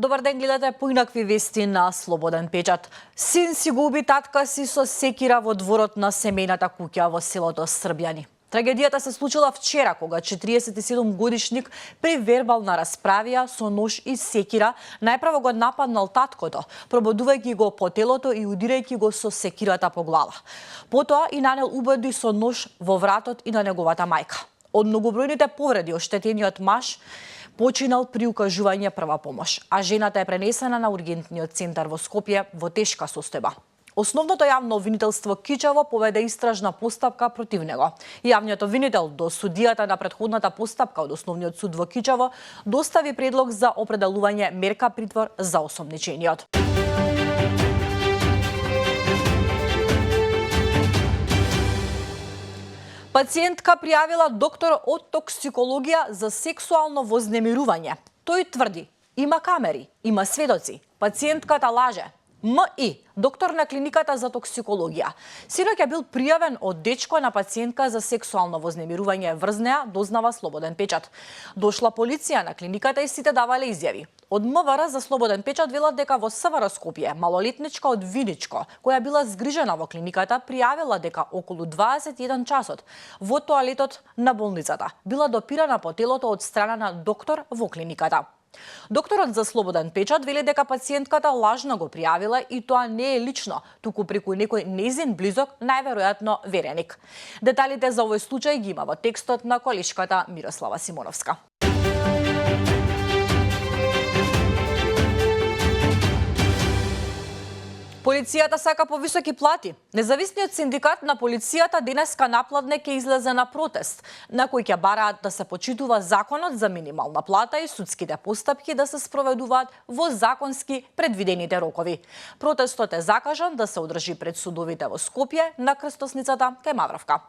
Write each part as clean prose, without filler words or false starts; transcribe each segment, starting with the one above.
Добар ден, гледате поинакви вести на Слободен печат. Син си го уби татка си со секира во дворот на семејната куќа во селото Србјани. Трагедијата се случила вчера, кога 47 годишник при вербална расправија со нож и секира најпрво го нападнал таткото, прободувајќи го по телото и удирајќи го со секирата по глава. Потоа и нанел убади со нож во вратот и на неговата мајка. Од многобројните повреди оштетениот маж починал при укажување прва помош, а жената е пренесена на ургентниот центар во Скопје во тешка состојба. Основното јавно обвинителство Кичево поведе истражна постапка против него. Јавниот обвинител до судијата на претходната постапка од Основниот суд во Кичево достави предлог за определување мерка притвор за осомничениот. Пациентка пријавила доктор од токсикологија за сексуално вознемирување. Тој тврди, има камери, има сведоци. Пациентката лаже. МИ, доктор на клиниката за токсикологија. Синоќа бил пријавен од дечко на пациентка за сексуално вознемирување врз неа, дознава Слободен печат. Дошла полиција на клиниката и сите давале изјави. Од МВР за Слободен печат велат дека во СВР Скопје малолетничка од Виничко, која била згрижена во клиниката, пријавила дека околу 21 часот во тоалетот на болницата била допирана по телото од страна на доктор во клиниката. Докторот за Слободен печат вели дека пациентката лажно го пријавила и тоа не е лично, туку преку некој нејзин близок, најверојатно вереник. Деталите за овој случај ги има во текстот на колешката Мирослава Симоновска. Полицијата сака повисоки плати. Независниот синдикат на полицијата денеска напладне ќе излезе на протест, на кој ќе бараат да се почитува законот за минимална плата и судските постапки да се спроведуваат во законски предвидените рокови. Протестот е закажан да се одржи пред судовите во Скопје на крстосницата кај Мавровка.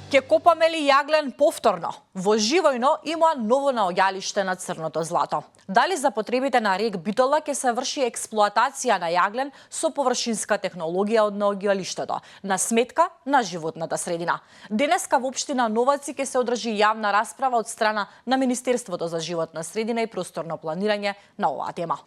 Ке копаме ли јаглен повторно? Во Живојно има ново наоѓалиште на црното злато. Дали за потребите на рек Битола ќе се врши експлоатација на јаглен со површинска технологија од наоѓалиштето, на сметка на животната средина? Денеска во општина Новаци ќе се одржи јавна расправа од страна на Министерството за животна средина и просторно планирање на оваа тема.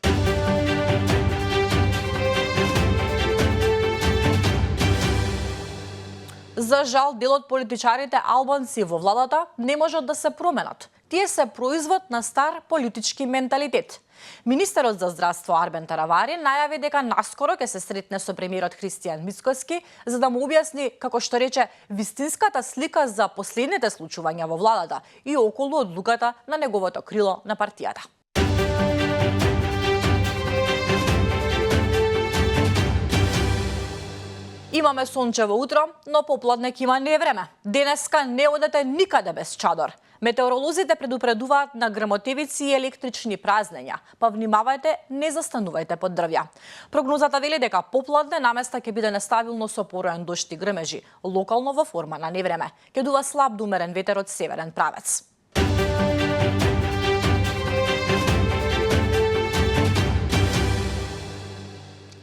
За жал, дел од политичарите албанци во владата не можат да се променат. Тие се производ на стар политички менталитет. Министерот за здравство Арбен Таравари најави дека наскоро ќе се сретне со премиерот Христијан Мицкоски за да му објасни, како што рече, вистинската слика за последните случувања во владата и околу одлуката на неговото крило на партијата. Имаме сончево утро, но попладне ќе има невреме. Денеска не одете никаде без чадор. Метеоролозите предупредуваат на грмотевици и електрични празнења, па внимавајте, не застанувајте под дрвја. Прогнозата вели дека попладне наместа ќе биде нестабилно со пороен дожд и грмежи, локално во форма на невреме. Ќе дува слаб до умерен ветер од северен правец.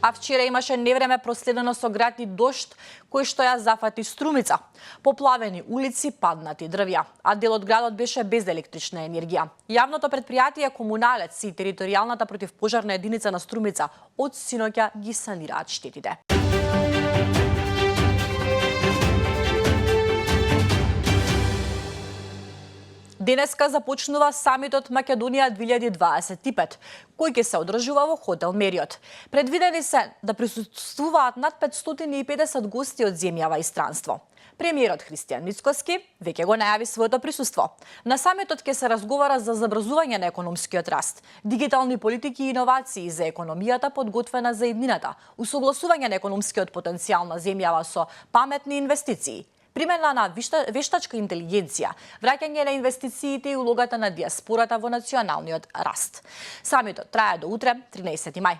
А вчера имаше невреме проследено со град и дожд, кој што ја зафати Струмица. Поплавени улици, паднати дрвја, а дел од градот беше без електрична енергија. Јавното претпријатие Комуналец и територијалната противпожарна единица на Струмица од синоќа ги санираат штетите. Денеска започнува самитот Македонија 2025, кој ќе се одржува во хотел Мериот. Предвидени се да присуствуваат над 550 гости од земјава и странство. Премиерот Христијан Мицкоски веќе го најави своето присуство. На самитот ќе се разговара за забрзување на економскиот раст, дигитални политики и иновации за економијата подготвена за иднината, усогласување на економскиот потенцијал на земјава со паметни инвестиции, примена на вештачка интелигенција, враќање на инвестициите и улогата на диаспората во националниот раст. Самитот трае до утре, 13 мај.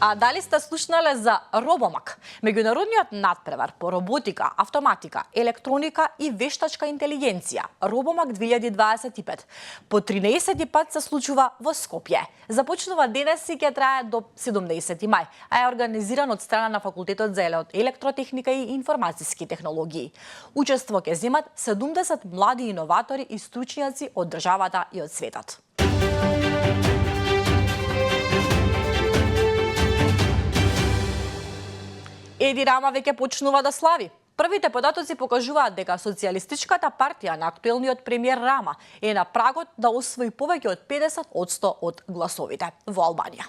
А дали сте слушнале за Робомак, меѓународниот надпревар по роботика, автоматика, електроника и вештачка интелигенција, Робомак 2025, по 13 пат се случува во Скопје. Започнува денес и ќе трае до 17 мај, а е организиран од страна на Факултетот за електротехника и информациски технологии. Учество ќе земат 70 млади иноватори и стручњаци од државата и од светот. Еди Рама веќе почнува да слави. Првите податоци покажуваат дека Социјалистичката партија на актуелниот премиер Рама е на прагот да освои повеќе од 50% од гласовите во Албанија.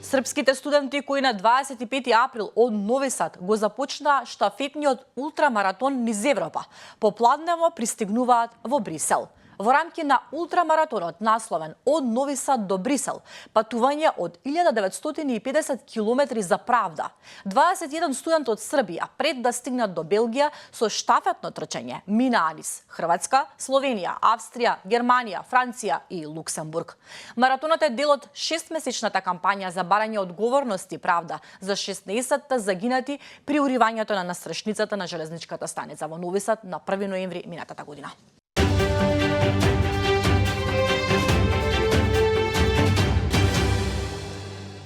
Српските студенти кои на 25 април од Нови Сад го започнаа штафетниот ултрамаратон низ Европа, попладнево пристигнуваат во Брисел. Во рамки на ултрамаратонот насловен од Нови Сад до Брисел, патување од 1950 километри за правда. 21 студент од Србија пред да стигнат до Белгија со штафетно трчање минаа низ Хрватска, Словенија, Австрија, Германија, Франција и Луксембург. Маратонот е дел од 6-месечната кампања за барање одговорност и правда за 16 загинати при уривањето на настрашницата на железничката станица во Нови Сад на 1 ноември минатата година.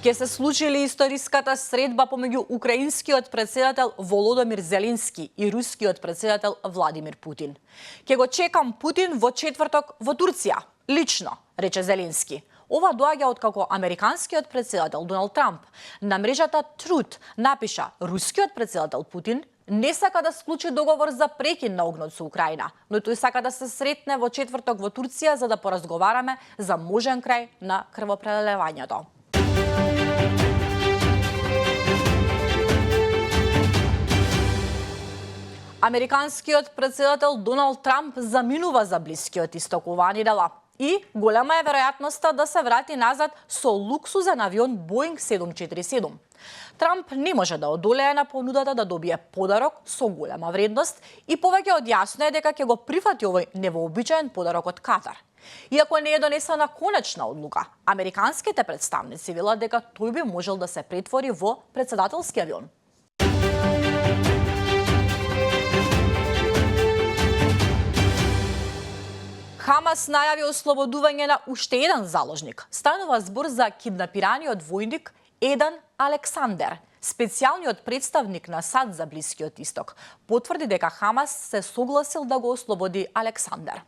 Ке се случи ли историската средба помеѓу украинскиот председател Володомир Зеленски и рускиот председател Владимир Путин. Ке го чекам Путин во четврток во Турција, лично, рече Зеленски. Ова доаѓа откако американскиот председател Доналд Трамп на мрежата Truth напиша рускиот председател Путин не сака да склучи договор за прекин на огнот со Украина, но тој сака да се сретне во четврток во Турција за да поразговараме за можен крај на крвопрелевањето. Американскиот председател Доналд Трамп заминува за Блискиот исток ова недела и голема е веројатноста да се врати назад со луксузен авион Боинг 747. Трамп не може да одолее на понудата да добие подарок со голема вредност и повеќе од јасно е дека ќе го прифати овој невообичаен подарок од Катар. Иако не е донесена конечна одлука, американските представници велат дека тој би можел да се претвори во претседателски авион. Хамас најави ослободување на уште еден заложник. Станува збор за киднапираниот војник Едан Александер. Специјалниот представник на САД за Блискиот исток потврди дека Хамас се согласил да го ослободи Александер.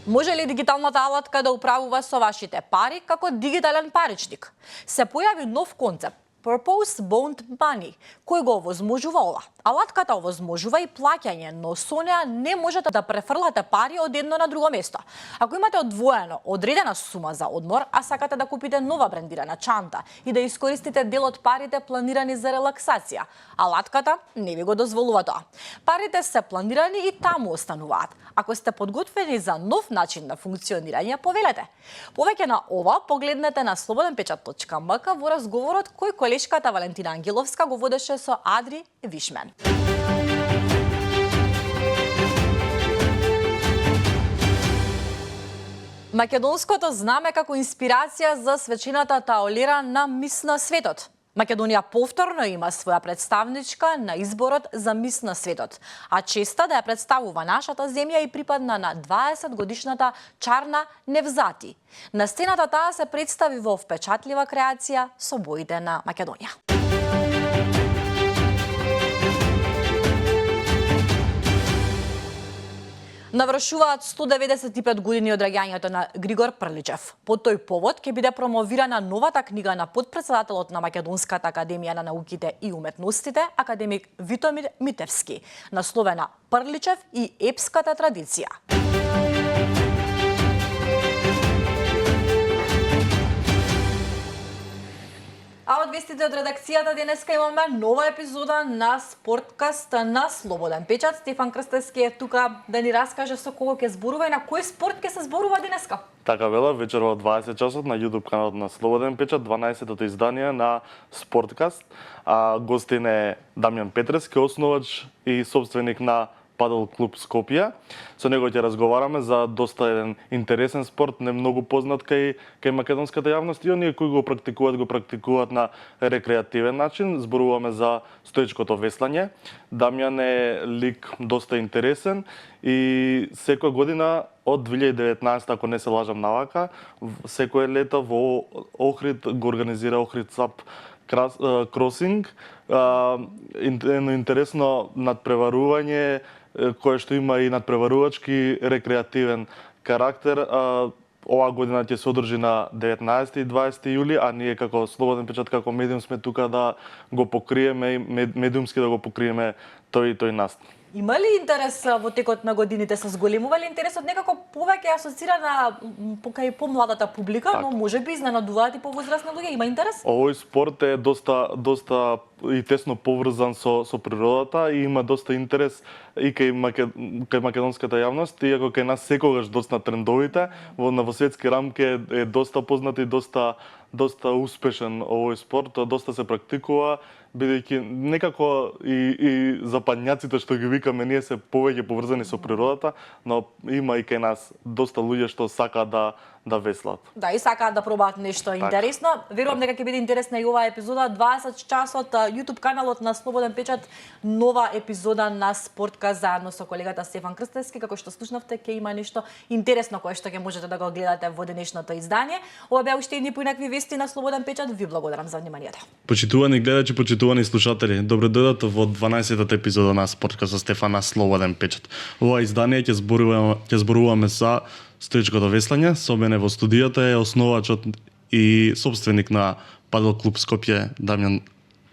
Може ли дигиталната алатка да управува со вашите пари како дигитален паричник? Се појави нов концепт Purpose Bound Money, кој го овозможува ова. Алатката овозможува и плаќање, но со неа не можете да префрлате пари од едно на друго место. Ако имате одвоено одредена сума за одмор, а сакате да купите нова брендирана чанта и да искористите дел од парите планирани за релаксација, алатката не ви го дозволува тоа. Парите се планирани и таму остануваат. Ако сте подготвени за нов начин на функционирање, повелете. Повеќе на ова погледнете на slobodnpečat.mk во разговорот кој колешката Валентина Ангеловска го водеше со Адри Вишмен. Македонското знаме како инспирација за свечената таолера на Мис на светот. Македонија повторно има своја представничка на изборот за Мис на светот, а честа да ја представува нашата земја и припадна на 20-годишната Чарна Невзати. На сцената таа се представи во впечатлива креација со боите на Македонија. Навршуваат 195 години од раѓањето на Григор Прличев. По тој повод ќе биде промовирана новата книга на потпредседателот на Македонската академија на науките и уметностите, академик Витомир Митевски, насловена Прличев и епската традиција. А од вестите од редакцијата. Денеска имаме нова епизода на Спорткаст на Слободен печат. Стефан Крстевски е тука да ни раскаже со кого ќе зборува и на кој спорт ќе се зборува денеска. Така бела, вечер во 20 часот на YouTube каналот на Слободен печат, 12-тото издание на Спорткаст. Гостин е Дамјан Петрески, основач и собственик на Падел клуб Скопје. Со него ќе разговараме за доста еден интересен спорт, не многу познат кај македонската јавност и оние кои го практикуваат на рекреативен начин. Зборуваме за стоечкото веслање. Дамјан е лик доста интересен и секоја година од 2019, ако не се лажам навака, секое лето во Охрид го организира Охрид САП кросинг, едно интересно надпреварување кое што има и надпреварувачки рекреативен карактер. Оваа година ќе се одржи на 19 и 20 јули, а ние како Слободен печат, како медиум сме тука да го покриеме, медиумски да го покриеме тој настан. Има ли интерес во текот на годините, се зголемува ли интересот некако повеќе асоцирана кај помладата публика, но можеби изненадуваат и повозрасни луѓе, има интерес? Овој спорт е доста и тесно поврзан со природата и има доста интерес и кај македонската јавност, иако кај нас секогаш доста трендовите, во светски рамки е доста познат и доста успешен овој спорт, доста се практикува, бидејќи некако и западњаците што ги викаме ние се повеќе поврзани со природата, но има и кај нас доста луѓе што сакаат да веслат. Да, и сакаат да пробаат нешто интересно. Верувам дека ќе биде интересна и оваа епизода. 20 часот YouTube каналот на Слободен печат, нова епизода на Спорткаст заедно со колегата Стефан Крстевски. Како што слушнавте, ќе има нешто интересно кое што ќе можете да го гледате во денешното издание. Ова беа уште едни поинакви вести на Слободен печат. Ви благодарам за вниманието. Почитувани гледачи, почитувани слушатели, добро дојдете во 12-тата епизода на Спорткаст со Стефан на Слободен печат. Ова издание ќе зборуваме за стоечкото веслање. Со мене во студијата е основачот и собственик на Падел клуб Скопје, Дамјан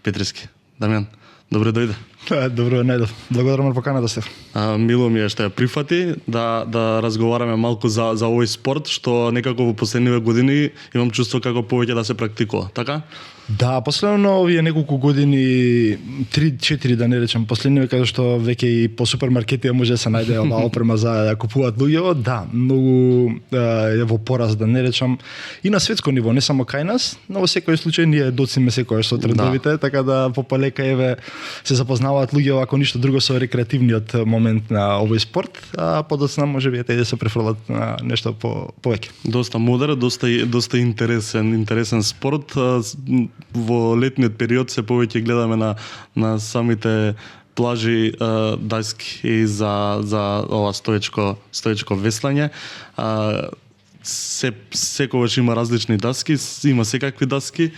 Петрески. Дамјан, добро дојде. Добро најдов. Благодарам на поканата, Стеф. Мило ми е што ја прифати да разговараме малку за овој спорт што некако во последниве години имам чувство како повеќе да се практикува, така? Да, последно овие неколку години, 3-4 да не речем, последниве каде што веќе и по супермаркетите може да се најде оваа опрема за да купуваат луѓе, да, многу е во пораст да не речем и на светско ниво, не само кај нас, но во секој случај ние доциме секој со трендовите, така да попалека еве се запознаваат луѓе ако ништо друго со рекреативниот момент на овој спорт, а подоцна можеби да се префрлат на нешто повеќе. Доста модерен, доста интересен спорт. Во летниот период се повеќе гледаме на самите плажи дајски и за ова стоечко веслање. Секогаш има различни даски, има секакви даски.